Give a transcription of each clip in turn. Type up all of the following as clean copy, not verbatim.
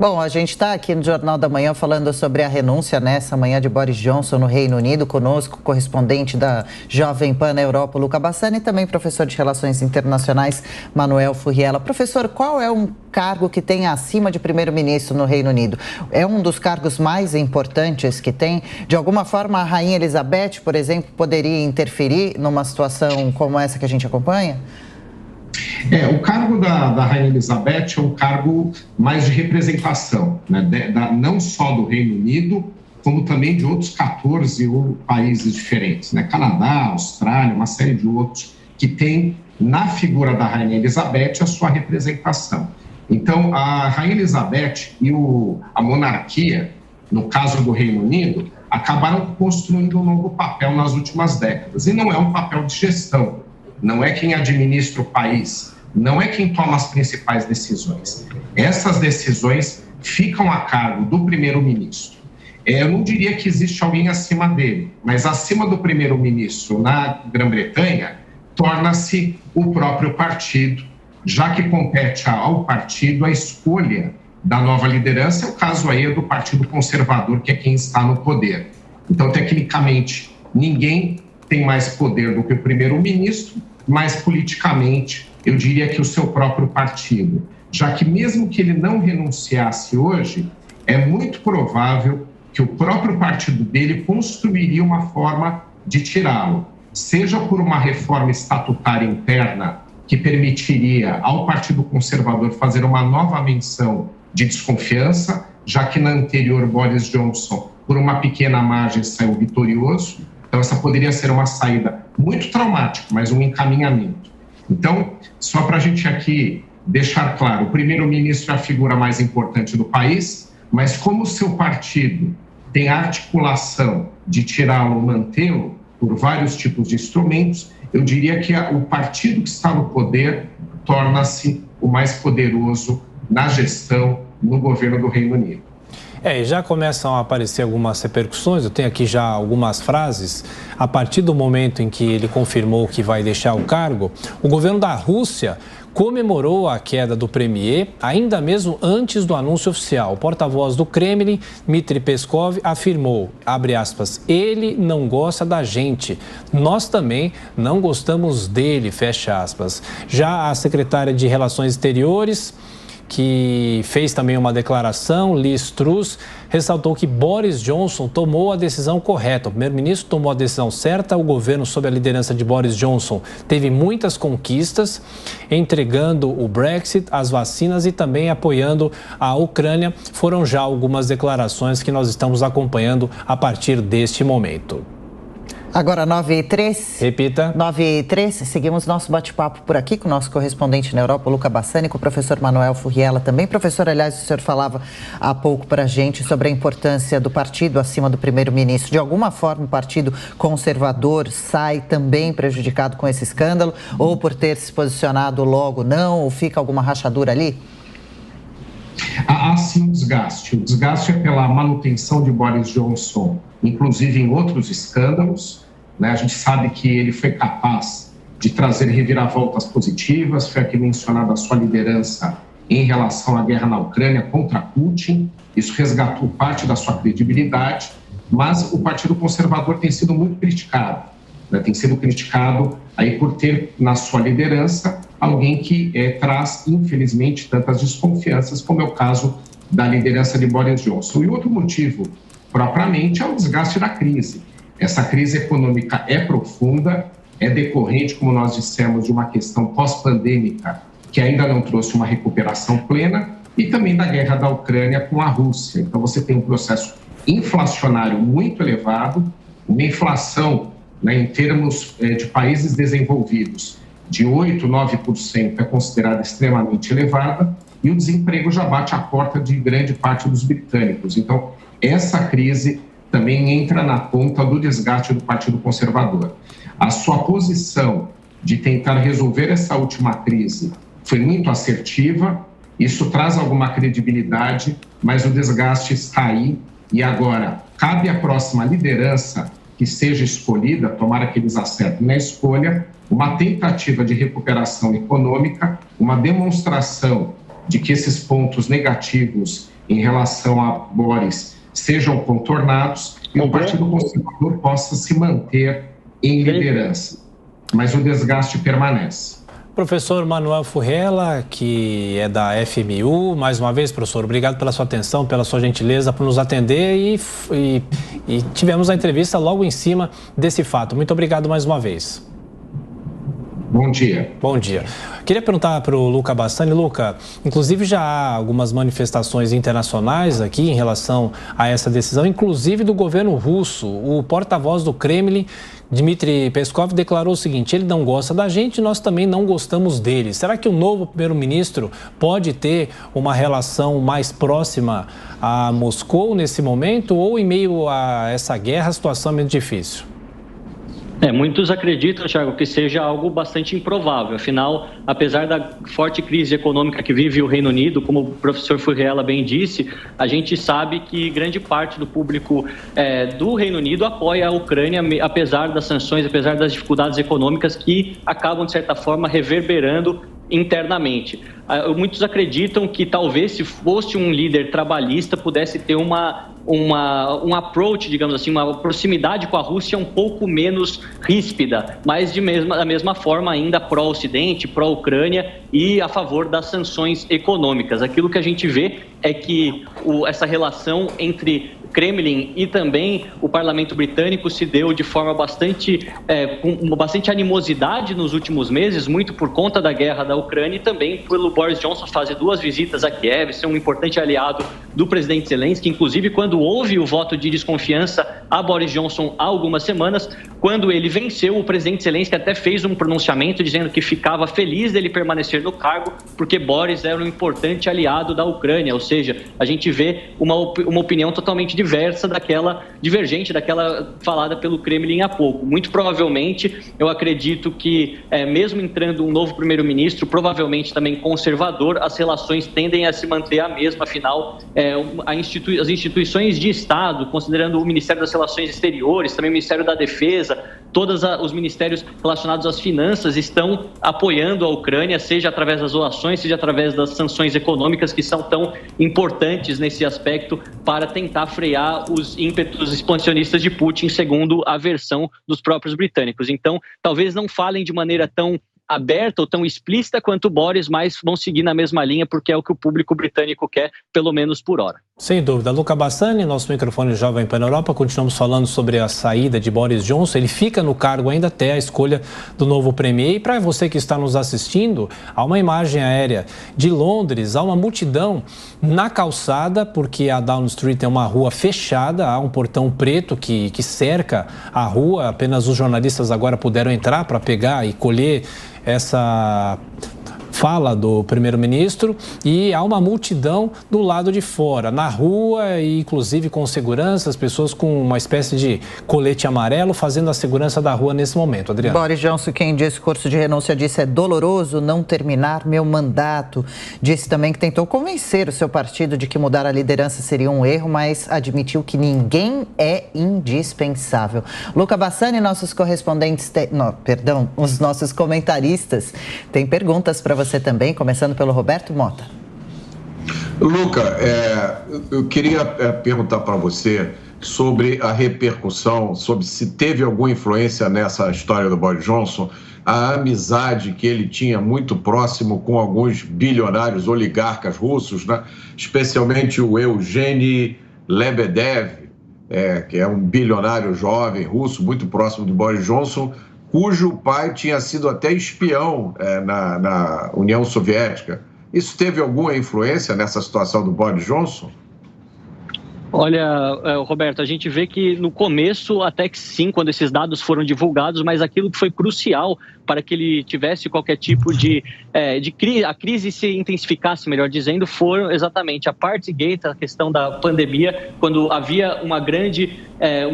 Bom, a gente está aqui no Jornal da Manhã falando sobre a renúncia nessa manhã de Boris Johnson no Reino Unido. Conosco, correspondente da Jovem Pan na Europa, Luca Bassani, e também professor de Relações Internacionais, Manuel Furriela. Professor, qual é um cargo que tem acima de primeiro-ministro no Reino Unido? É um dos cargos mais importantes que tem? De alguma forma, a Rainha Elizabeth, por exemplo, poderia interferir numa situação como essa que a gente acompanha? O cargo da Rainha Elizabeth é um cargo mais de representação, né? Não só do Reino Unido, como também de outros 14 países diferentes, né? Canadá, Austrália, uma série de outros, que tem na figura da Rainha Elizabeth a sua representação. Então, a Rainha Elizabeth e a monarquia, no caso do Reino Unido, acabaram construindo um novo papel nas últimas décadas. E não é um papel de gestão, não é quem administra o país, não é quem toma as principais decisões. Essas decisões ficam a cargo do primeiro-ministro. Eu não diria que existe alguém acima dele, mas acima do primeiro-ministro na Grã-Bretanha, torna-se o próprio partido, já que compete ao partido a escolha da nova liderança. O caso aí é do Partido Conservador, que é quem está no poder. Então, tecnicamente, ninguém tem mais poder do que o primeiro-ministro, mas politicamente eu diria que o seu próprio partido, já que mesmo que ele não renunciasse hoje, é muito provável que o próprio partido dele construiria uma forma de tirá-lo, seja por uma reforma estatutária interna que permitiria ao Partido Conservador fazer uma nova menção de desconfiança, já que na anterior Boris Johnson, por uma pequena margem, saiu vitorioso. Então, essa poderia ser uma saída muito traumática, mas um encaminhamento. Então, só para a gente aqui deixar claro, o primeiro-ministro é a figura mais importante do país, mas como o seu partido tem a articulação de tirá-lo ou mantê-lo por vários tipos de instrumentos, eu diria que o partido que está no poder torna-se o mais poderoso na gestão no governo do Reino Unido. E já começam a aparecer algumas repercussões, eu tenho aqui já algumas frases. A partir do momento em que ele confirmou que vai deixar o cargo, o governo da Rússia comemorou a queda do premier, ainda mesmo antes do anúncio oficial. O porta-voz do Kremlin, Dmitry Peskov, afirmou, abre aspas, ele não gosta da gente, nós também não gostamos dele, fecha aspas. Já a secretária de Relações Exteriores, que fez também uma declaração, Liz Truss, ressaltou que Boris Johnson tomou a decisão correta. O primeiro-ministro tomou a decisão certa. O governo, sob a liderança de Boris Johnson, teve muitas conquistas, entregando o Brexit, as vacinas e também apoiando a Ucrânia. Foram já algumas declarações que nós estamos acompanhando a partir deste momento. Agora 9h03. Repita. 9h03, seguimos nosso bate-papo por aqui com o nosso correspondente na Europa, Luca Bassani, com o professor Manuel Furriela também. Professor, aliás, o senhor falava há pouco para a gente sobre a importância do partido acima do primeiro-ministro. De alguma forma, o Partido Conservador sai também prejudicado com esse escândalo, ou por ter se posicionado logo não, ou fica alguma rachadura ali? Há sim um desgaste. O desgaste é pela manutenção de Boris Johnson, inclusive em outros escândalos, né? A gente sabe que ele foi capaz de trazer reviravoltas positivas, foi aqui mencionada a sua liderança em relação à guerra na Ucrânia contra Putin, isso resgatou parte da sua credibilidade, mas o Partido Conservador tem sido muito criticado, né? Tem sido criticado aí por ter na sua liderança alguém que traz, infelizmente, tantas desconfianças, como é o caso da liderança de Boris Johnson. E outro motivo, propriamente, é o desgaste da crise. Essa crise econômica é profunda, é decorrente, como nós dissemos, de uma questão pós-pandêmica que ainda não trouxe uma recuperação plena e também da guerra da Ucrânia com a Rússia. Então, você tem um processo inflacionário muito elevado, uma inflação, né, em termos de países desenvolvidos, de 8%, 9% é considerada extremamente elevada e o desemprego já bate a porta de grande parte dos britânicos. Então, essa crise também entra na conta do desgaste do Partido Conservador. A sua posição de tentar resolver essa última crise foi muito assertiva, isso traz alguma credibilidade, mas o desgaste está aí e agora cabe à próxima liderança que seja escolhida, tomara que eles acertem na escolha, uma tentativa de recuperação econômica, uma demonstração de que esses pontos negativos em relação a Boris sejam contornados e o Partido Conservador possa se manter em liderança. Mas o desgaste permanece. Professor Manuel Furrella, que é da FMU, mais uma vez, professor, obrigado pela sua atenção, pela sua gentileza por nos atender e tivemos a entrevista logo em cima desse fato. Muito obrigado mais uma vez. Bom dia. Bom dia. Queria perguntar para o Luca Bassani. Luca, inclusive já há algumas manifestações internacionais aqui em relação a essa decisão, inclusive do governo russo. O porta-voz do Kremlin, Dmitry Peskov, declarou o seguinte: ele não gosta da gente, nós também não gostamos dele. Será que o novo primeiro-ministro pode ter uma relação mais próxima a Moscou nesse momento, ou em meio a essa guerra a situação é muito difícil? Muitos acreditam, Thiago, que seja algo bastante improvável. Afinal, apesar da forte crise econômica que vive o Reino Unido, como o professor Furrella bem disse, a gente sabe que grande parte do público do Reino Unido apoia a Ucrânia, apesar das sanções, apesar das dificuldades econômicas que acabam, de certa forma, reverberando internamente. Muitos acreditam que talvez, se fosse um líder trabalhista, pudesse ter um approach, digamos assim, uma proximidade com a Rússia um pouco menos ríspida, mas da mesma forma ainda pró-Ocidente, pró-Ucrânia e a favor das sanções econômicas. Aquilo que a gente vê é que essa relação entre Kremlin e também o parlamento britânico se deu de forma com bastante animosidade nos últimos meses, muito por conta da guerra da Ucrânia e também pelo Boris Johnson fazer 2 visitas a Kiev, ser um importante aliado do presidente Zelensky. Inclusive, quando houve o voto de desconfiança a Boris Johnson há algumas semanas, quando ele venceu, o presidente Zelensky até fez um pronunciamento dizendo que ficava feliz dele permanecer no cargo porque Boris era um importante aliado da Ucrânia. Ou seja, a gente vê uma opinião totalmente divergente daquela falada pelo Kremlin há pouco. Muito provavelmente, eu acredito que, mesmo entrando um novo primeiro-ministro, provavelmente também conservador, as relações tendem a se manter a mesma. Afinal, as instituições de Estado, considerando o Ministério das Relações Exteriores, também o Ministério da Defesa, todos os ministérios relacionados às finanças estão apoiando a Ucrânia, seja através das doações, seja através das sanções econômicas, que são tão importantes nesse aspecto para tentar frear os ímpetos expansionistas de Putin, segundo a versão dos próprios britânicos. Então, talvez não falem de maneira tão aberta ou tão explícita quanto o Boris, mas vão seguir na mesma linha, porque é o que o público britânico quer, pelo menos por hora. Sem dúvida. Luca Bassani, nosso microfone Jovem Pan Europa, continuamos falando sobre a saída de Boris Johnson. Ele fica no cargo ainda até a escolha do novo premier. E para você que está nos assistindo, há uma imagem aérea de Londres, há uma multidão na calçada, porque a Downing Street é uma rua fechada, há um portão preto que cerca a rua, apenas os jornalistas agora puderam entrar para pegar e colher essa fala do primeiro-ministro, e há uma multidão do lado de fora, na rua, e inclusive com segurança, as pessoas com uma espécie de colete amarelo fazendo a segurança da rua nesse momento. Adriano. Boris Johnson, que em discurso de renúncia disse: é doloroso não terminar meu mandato. Disse também que tentou convencer o seu partido de que mudar a liderança seria um erro, mas admitiu que ninguém é indispensável. Luca Bassani, nossos correspondentes, os nossos comentaristas têm perguntas para você também, começando pelo Roberto Mota. Luca, eu queria perguntar para você sobre a repercussão, sobre se teve alguma influência nessa história do Boris Johnson, a amizade que ele tinha muito próximo com alguns bilionários oligarcas russos, né? Especialmente o Eugênio Lebedev, que é um bilionário jovem russo, muito próximo do Boris Johnson, cujo pai tinha sido até espião na União Soviética. Isso teve alguma influência nessa situação do Boris Johnson? Olha, Roberto, a gente vê que no começo até que sim, quando esses dados foram divulgados, mas aquilo que foi crucial para que ele tivesse qualquer tipo a crise se intensificasse, melhor dizendo, foram exatamente a Partygate, a questão da pandemia, quando havia um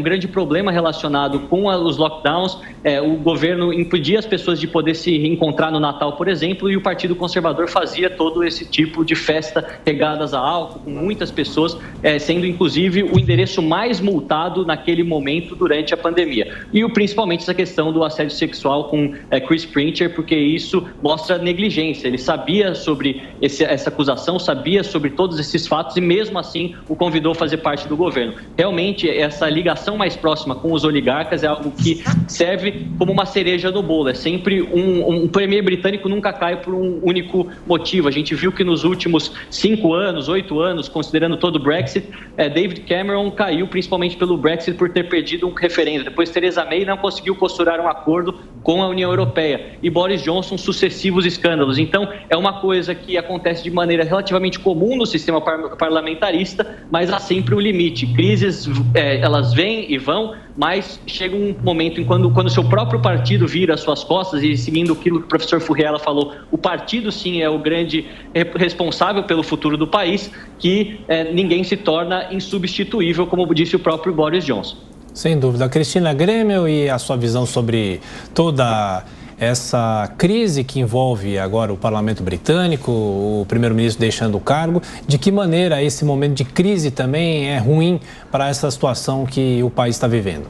grande problema relacionado com os lockdowns, o governo impedia as pessoas de poder se reencontrar no Natal, por exemplo, e o Partido Conservador fazia todo esse tipo de festa regadas a álcool, com muitas pessoas sendo inclusive inclusive o endereço mais multado naquele momento durante a pandemia. E principalmente essa questão do assédio sexual com Chris Princher, porque isso mostra negligência. Ele sabia sobre essa acusação, sabia sobre todos esses fatos e mesmo assim o convidou a fazer parte do governo. Realmente, essa ligação mais próxima com os oligarcas é algo que serve como uma cereja no bolo. É sempre um premier britânico nunca cai por um único motivo. A gente viu que nos últimos 5 anos, 8 anos, considerando todo o Brexit, David Cameron caiu principalmente pelo Brexit por ter perdido um referendo. Depois Theresa May não conseguiu costurar um acordo com a União Europeia. E Boris Johnson, sucessivos escândalos. Então, é uma coisa que acontece de maneira relativamente comum no sistema parlamentarista, mas há sempre um limite. Crises, elas vêm e vão, mas chega um momento em quando o seu próprio partido vira as suas costas, e seguindo aquilo que o professor Furriela falou, o partido sim é o grande responsável pelo futuro do país, que ninguém se torna insubstituível, como disse o próprio Boris Johnson. Sem dúvida. Cristina Grêmio, e a sua visão sobre toda essa crise que envolve agora o parlamento britânico, o primeiro-ministro deixando o cargo, de que maneira esse momento de crise também é ruim para essa situação que o país está vivendo?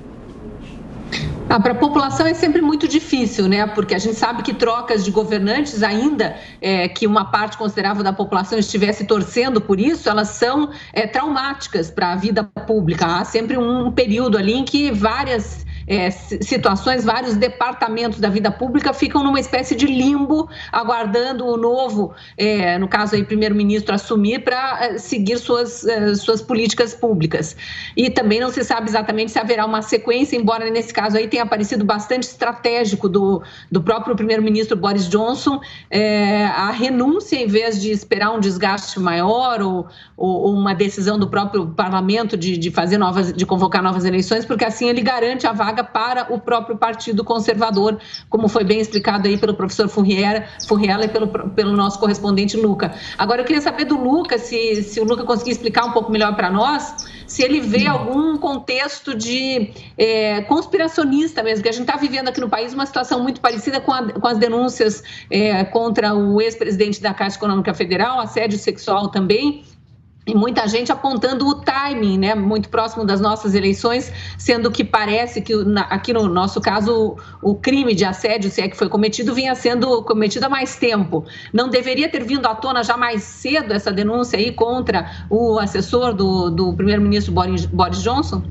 Para a população é sempre muito difícil, né? Porque a gente sabe que trocas de governantes, ainda que uma parte considerável da população estivesse torcendo por isso, elas são traumáticas para a vida pública. Há sempre um período ali em que várias situações, vários departamentos da vida pública ficam numa espécie de limbo, aguardando o novo, no caso aí, primeiro-ministro assumir para seguir suas políticas públicas. E também não se sabe exatamente se haverá uma sequência, embora nesse caso aí tenha parecido bastante estratégico do próprio primeiro-ministro Boris Johnson a renúncia, em vez de esperar um desgaste maior ou uma decisão do próprio parlamento de convocar novas eleições, porque assim ele garante a vaga para o próprio Partido Conservador, como foi bem explicado aí pelo professor Furriela e pelo nosso correspondente Luca. Agora, eu queria saber do Luca, se o Luca conseguir explicar um pouco melhor para nós, se ele vê algum contexto de conspiracionista mesmo, que a gente está vivendo aqui no país uma situação muito parecida com as denúncias contra o ex-presidente da Caixa Econômica Federal, assédio sexual também, e muita gente apontando o timing, né, muito próximo das nossas eleições, sendo que parece que aqui no nosso caso o crime de assédio, se é que foi cometido, vinha sendo cometido há mais tempo. Não deveria ter vindo à tona já mais cedo essa denúncia aí contra o assessor do primeiro-ministro Boris Johnson?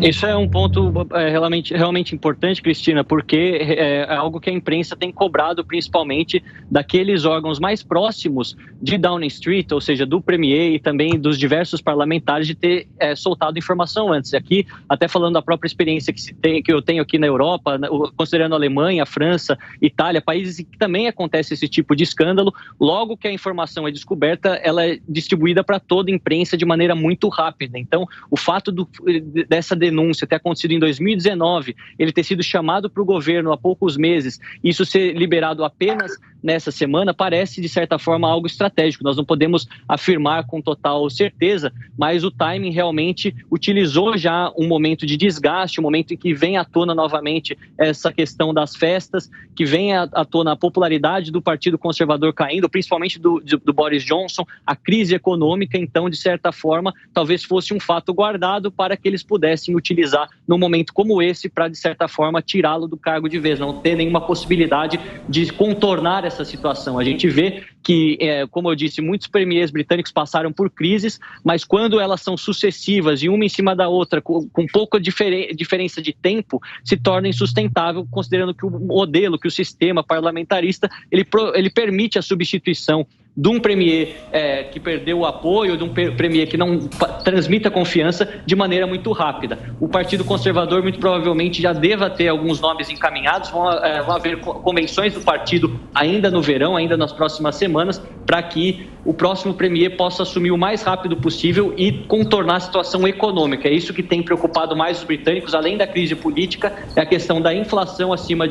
Isso é um ponto realmente importante, Cristina, porque é algo que a imprensa tem cobrado principalmente daqueles órgãos mais próximos de Downing Street, ou seja, do Premier e também dos diversos parlamentares, de ter soltado informação antes. Aqui, até falando da própria experiência que eu tenho aqui na Europa, considerando a Alemanha, a França, Itália, países que também acontece esse tipo de escândalo, logo que a informação é descoberta, ela é distribuída para toda a imprensa de maneira muito rápida. Então, o fato dessa denúncia ter acontecido em 2019, ele ter sido chamado para o governo há poucos meses, isso ser liberado apenas nessa semana, parece de certa forma algo estratégico. Nós não podemos afirmar com total certeza, mas o timing realmente utilizou já um momento de desgaste, um momento em que vem à tona novamente essa questão das festas, que vem à tona a popularidade do Partido Conservador caindo, principalmente do Boris Johnson, a crise econômica. Então, de certa forma, talvez fosse um fato guardado para que eles pudessem utilizar num momento como esse para, de certa forma, tirá-lo do cargo de vez, não ter nenhuma possibilidade de contornar essa situação. A gente vê que, como eu disse, muitos premiers britânicos passaram por crises, mas quando elas são sucessivas e uma em cima da outra, com pouca diferença de tempo, se torna insustentável, considerando que o modelo, que o sistema parlamentarista, ele permite a substituição de um premier que perdeu o apoio, de um premier que não transmita confiança de maneira muito rápida. O Partido Conservador muito provavelmente já deva ter alguns nomes encaminhados, vão haver convenções do partido ainda no verão, ainda nas próximas semanas, para que o próximo premier possa assumir o mais rápido possível e contornar a situação econômica. É isso que tem preocupado mais os britânicos, além da crise política, é a questão da inflação acima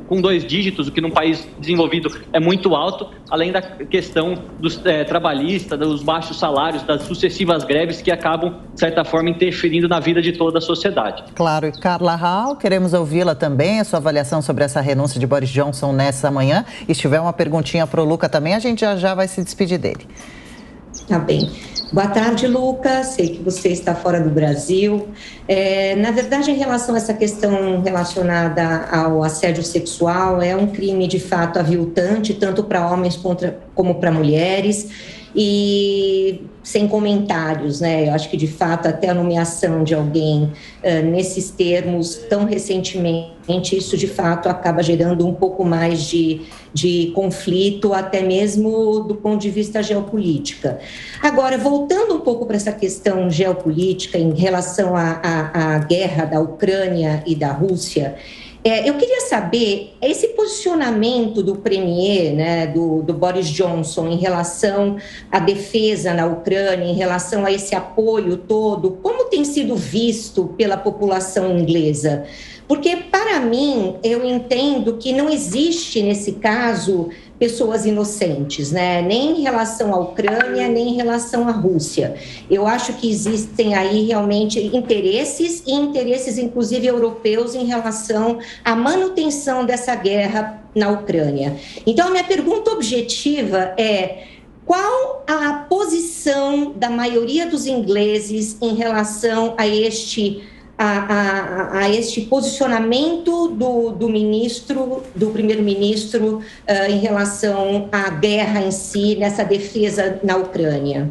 com 2 dígitos, o que num país desenvolvido é muito alto, além da questão dos trabalhistas, dos baixos salários, das sucessivas greves que acabam, de certa forma, interferindo na vida de toda a sociedade. Claro. E Carla Hall, queremos ouvi-la também, a sua avaliação sobre essa renúncia de Boris Johnson nessa manhã. E se tiver uma perguntinha para o Luca também, a gente já vai se despedir dele. Tá bem. Boa tarde, Lucas. Sei que você está fora do Brasil. Na verdade, em relação a essa questão relacionada ao assédio sexual, é um crime de fato aviltante, tanto para homens como para mulheres, e sem comentários, né? Eu acho que, de fato, até a nomeação de alguém nesses termos tão recentemente, isso, de fato, acaba gerando um pouco mais de conflito, até mesmo do ponto de vista geopolítica. Agora, voltando um pouco para essa questão geopolítica em relação à guerra da Ucrânia e da Rússia, eu queria saber esse posicionamento do premier, né, do Boris Johnson, em relação à defesa na Ucrânia, em relação a esse apoio todo, como tem sido visto pela população inglesa? Porque, para mim, eu entendo que não existe, nesse caso, pessoas inocentes, né? Nem em relação à Ucrânia, nem em relação à Rússia. Eu acho que existem aí realmente interesses, e interesses, inclusive, europeus em relação à manutenção dessa guerra na Ucrânia. Então, a minha pergunta objetiva é: qual a posição da maioria dos ingleses em relação a este posicionamento do primeiro-ministro em relação à guerra em si, nessa defesa na Ucrânia?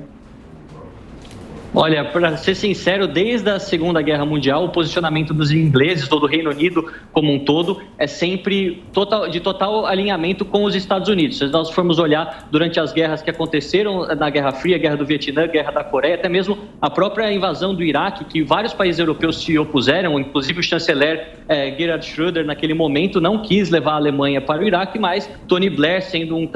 Olha, para ser sincero, desde a Segunda Guerra Mundial, o posicionamento dos ingleses ou do Reino Unido como um todo é sempre de total alinhamento com os Estados Unidos. Se nós formos olhar durante as guerras que aconteceram na Guerra Fria, Guerra do Vietnã, Guerra da Coreia, até mesmo a própria invasão do Iraque, que vários países europeus se opuseram, inclusive o chanceler Gerhard Schröder, naquele momento, não quis levar a Alemanha para o Iraque, mas Tony Blair, sendo um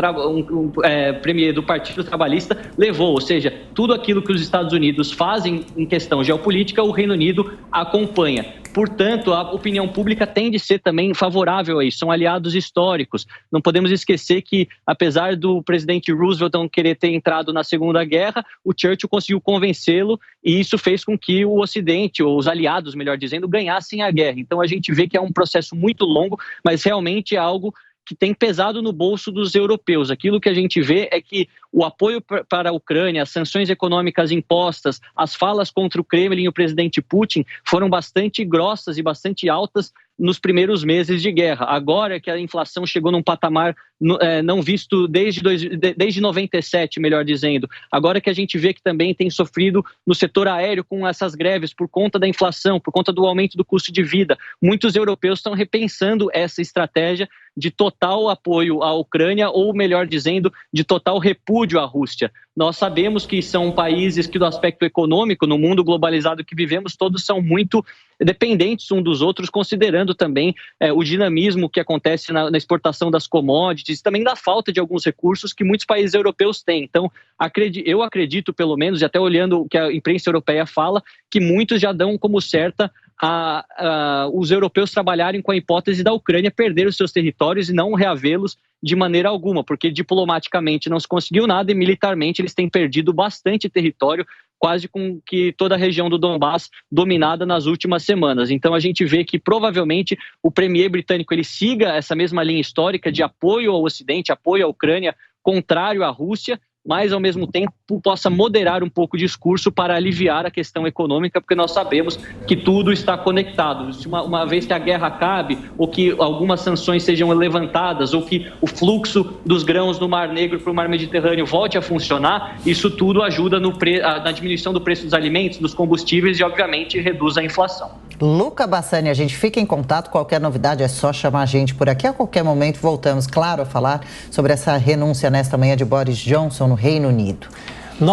premier do Partido Trabalhista, levou. Ou seja, tudo aquilo que os Estados Unidos fazem em questão geopolítica, o Reino Unido acompanha. Portanto, a opinião pública tende a ser também favorável a isso, são aliados históricos. Não podemos esquecer que, apesar do presidente Roosevelt não querer ter entrado na Segunda Guerra, o Churchill conseguiu convencê-lo e isso fez com que o Ocidente, ou os aliados, melhor dizendo, ganhassem a guerra. Então a gente vê que é um processo muito longo, mas realmente é algo que tem pesado no bolso dos europeus. Aquilo que a gente vê é que o apoio para a Ucrânia, as sanções econômicas impostas, as falas contra o Kremlin e o presidente Putin foram bastante grossas e bastante altas nos primeiros meses de guerra. Agora que a inflação chegou num patamar não visto desde 97, melhor dizendo. Agora que a gente vê que também tem sofrido no setor aéreo com essas greves por conta da inflação, por conta do aumento do custo de vida. Muitos europeus estão repensando essa estratégia de total apoio à Ucrânia, ou melhor dizendo, de total repúdio à Rússia. Nós sabemos que são países que, do aspecto econômico, no mundo globalizado que vivemos, todos são muito dependentes uns dos outros, considerando também o dinamismo que acontece na exportação das commodities, também da falta de alguns recursos que muitos países europeus têm. Então, eu acredito, pelo menos, e até olhando o que a imprensa europeia fala, que muitos já dão como certa os europeus trabalharem com a hipótese da Ucrânia perder os seus territórios e não reavê-los de maneira alguma, porque diplomaticamente não se conseguiu nada e militarmente eles têm perdido bastante território, quase com que toda a região do Donbass dominada nas últimas semanas. Então a gente vê que provavelmente o premier britânico ele siga essa mesma linha histórica de apoio ao Ocidente, apoio à Ucrânia, contrário à Rússia, mas ao mesmo tempo possa moderar um pouco o discurso para aliviar a questão econômica, porque nós sabemos que tudo está conectado. Uma vez que a guerra acabe, ou que algumas sanções sejam levantadas, ou que o fluxo dos grãos do Mar Negro para o Mar Mediterrâneo volte a funcionar, isso tudo ajuda na diminuição do preço dos alimentos, dos combustíveis e, obviamente, reduz a inflação. Luca Bassani, a gente fica em contato, qualquer novidade é só chamar a gente por aqui. A qualquer momento voltamos, claro, a falar sobre essa renúncia nesta manhã de Boris Johnson no Reino Unido.